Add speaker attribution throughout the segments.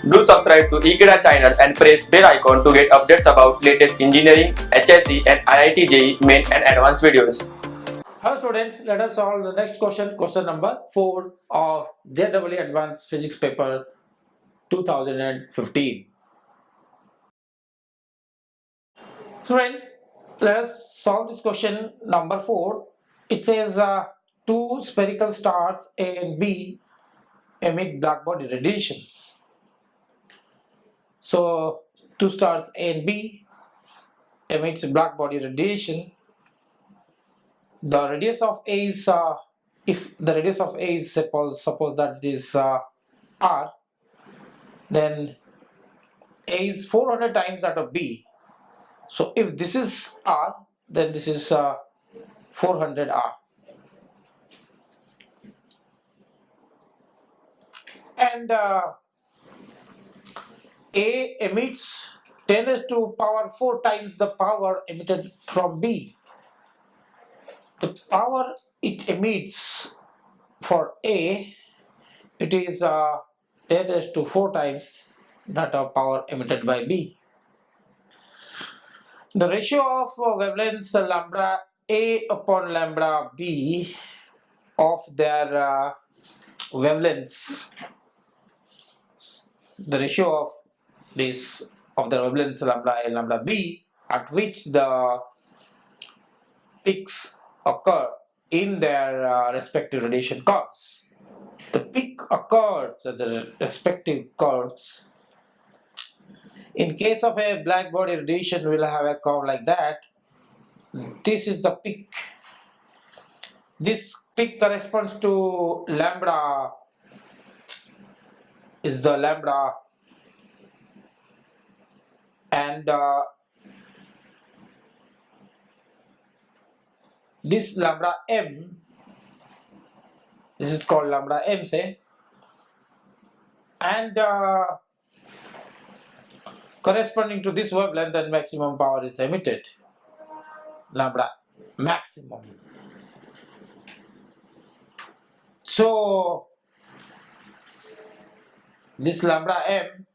Speaker 1: Do subscribe to Ekeeda channel and press bell icon to get updates about latest engineering, HSC and IIT JEE main and advanced videos.
Speaker 2: Hello students, let us solve the next question, question number 4 of JEE Advanced Physics paper 2015. Students, let us solve this question number 4. It says two spherical stars A and B emit black body radiations. So two stars A and B emits black body radiation. The radius of A is if the radius of A is suppose that this R, then A is 400 times that of B. So if this is R, then this is 400 R. And A emits 10 raised to power 4 times the power emitted from B. The power it emits for A, it is 10 raised to 4 times that of power emitted by B. The ratio of wavelengths lambda A upon lambda B of their wavelengths, the ratio of this of the wavelengths lambda A and lambda B at which the peaks occur in their respective radiation curves. The peak occurs at the respective curves. In case of a black body radiation, we'll have a curve like that. This is the peak. This peak corresponds to lambda, is the lambda, and this lambda m, this is called lambda m, say, and corresponding to this wavelength and maximum power is emitted, lambda maximum. So this lambda m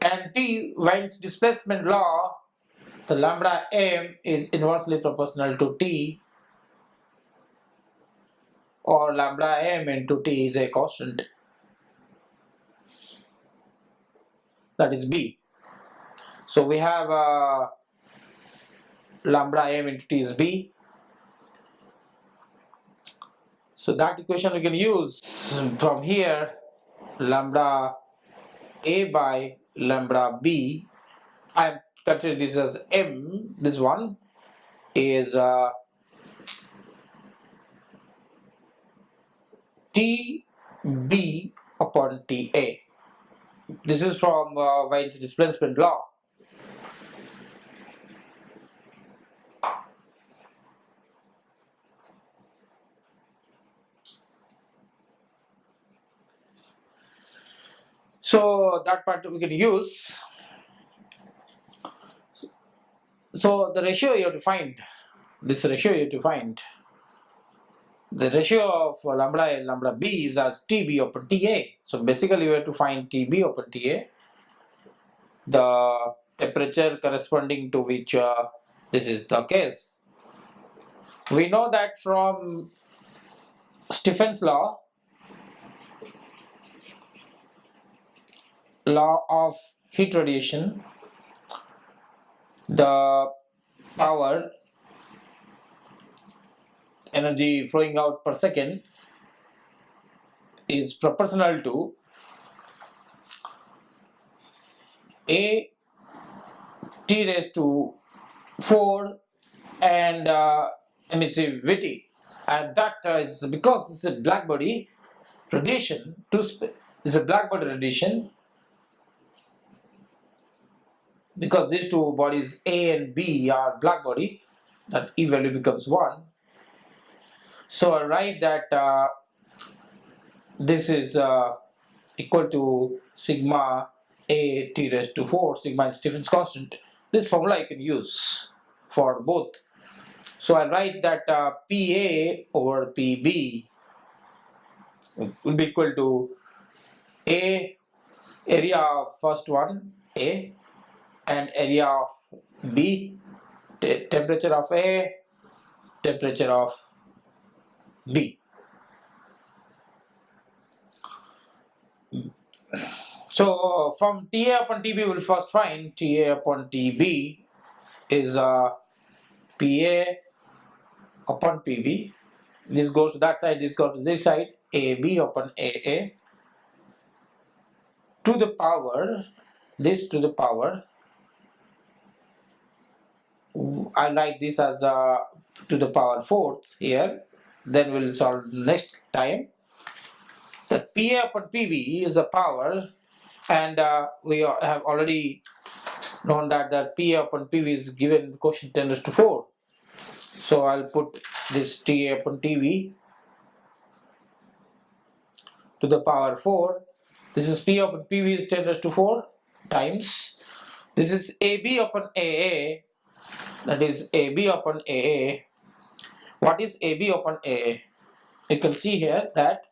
Speaker 2: and T Wien's displacement law, the lambda m is inversely proportional to T, or lambda m into T is a constant, that is B. So we have lambda m into T is B. So that equation we can use from here, lambda A by lambda B. I am considering this as M. This one is TB upon TA. This is from Wien's displacement law. So that part we can use. So the ratio you have to find, this ratio you have to find. The ratio of lambda A and lambda B is as TB upon TA. So basically you have to find TB upon TA, the temperature corresponding to which this is the case. We know that from Stephen's law of heat radiation, the power energy flowing out per second is proportional to A T raised to 4 and emissivity, and that is because this is a black body radiation. This is a black body radiation. Because these two bodies A and B are black body, that E value becomes 1. So I write that this is equal to sigma A T raised to 4, sigma is Stephen's constant. This formula you can use for both. So I write that PA over PB will be equal to A, area of first one A, and area of B, temperature of A, temperature of B. So from TA upon TB, we will first find TA upon TB is PA upon PB. This goes to that side, this goes to this side, AB upon AA to the power, this to the power, I write this as to the power 4th here, then we'll solve next time. That PA upon PB is the power, and we have already known that PA upon PB is given in the question 10 raised to 4. So I'll put this TA upon TB to the power 4. This is P upon PB is 10 raised to 4 times. This is AB upon AA, that is AB upon AA. What is AB upon AA? You can see here that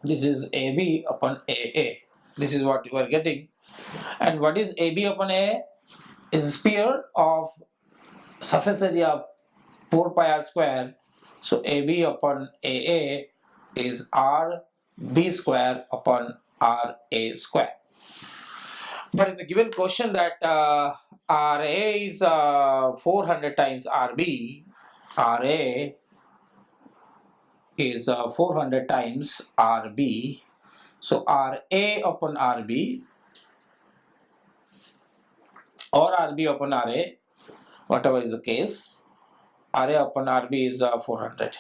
Speaker 2: this is AB upon AA. This is what you are getting. And what is AB upon AA? Is a sphere of surface area 4 pi r square. So AB upon AA is RB square upon RA square. But in the given question that RA is 400 times RB, RA is 400 times RB. So RA upon RB or RB upon RA, whatever is the case, RA upon RB is 400.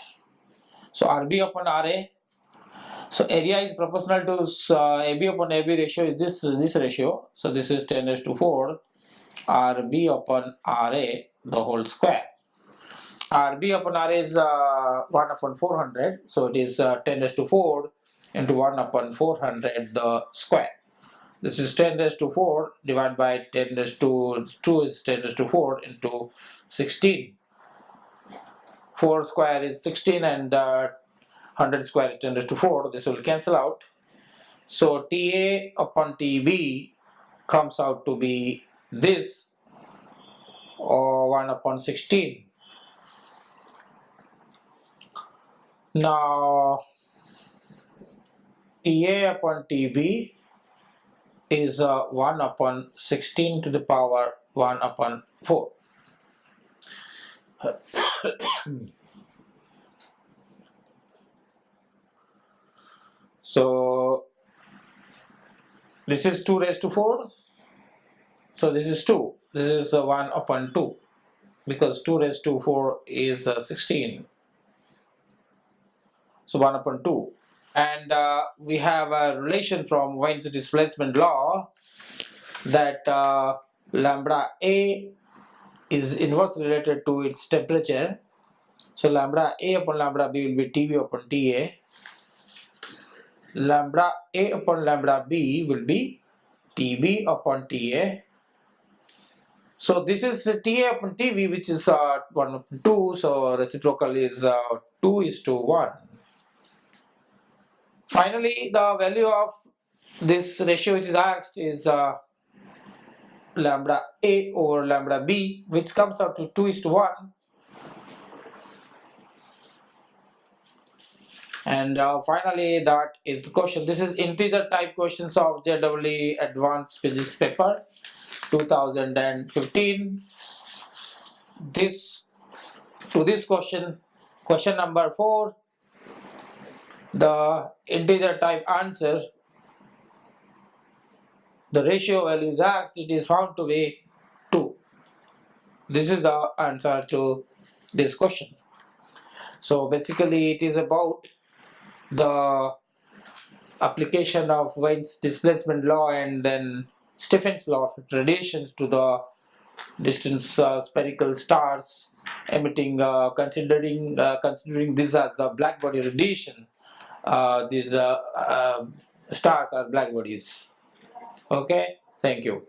Speaker 2: So RB upon RA, so area is proportional to AB upon AB ratio is this ratio. So this is 10 raised to 4 RB upon RA the whole square. RB upon RA is 1 upon 400, so it is 10 raised to 4 into 1 upon 400 the square. This is 10 raised to 4 divided by 10 raised to 2 is 10 raised to 4 into 16. 4 square is 16 and 100 square is 10 raised to 4. This will cancel out. So TA upon TB comes out to be this, or 1 upon 16. Now TA upon TB is 1 upon 16 to the power 1 upon 4. So this is 2 raised to 4. So this is 2. This is 1 upon 2 because 2 raised to 4 is 16. So 1 upon 2. And we have a relation from Wien's displacement law that lambda A is inversely related to its temperature. So lambda A upon lambda B will be TB upon TA. Lambda A upon lambda B will be TB upon TA. So this is TA upon TV, which is 1 upon 2. So reciprocal is 2 is to 1. Finally, the value of this ratio which is asked is lambda A over lambda B, which comes out to 2 is to 1. And finally, that is the question. This is integer type questions of JEE Advanced Physics paper 2015. This question number 4, the integer type answer, the ratio value is asked, it is found to be 2. This is the answer to this question. So basically it is about the application of Wien's displacement law and then Stephen's law of radiations to the distant spherical stars emitting, considering this as the black body radiation. These stars are black bodies. Okay, thank you.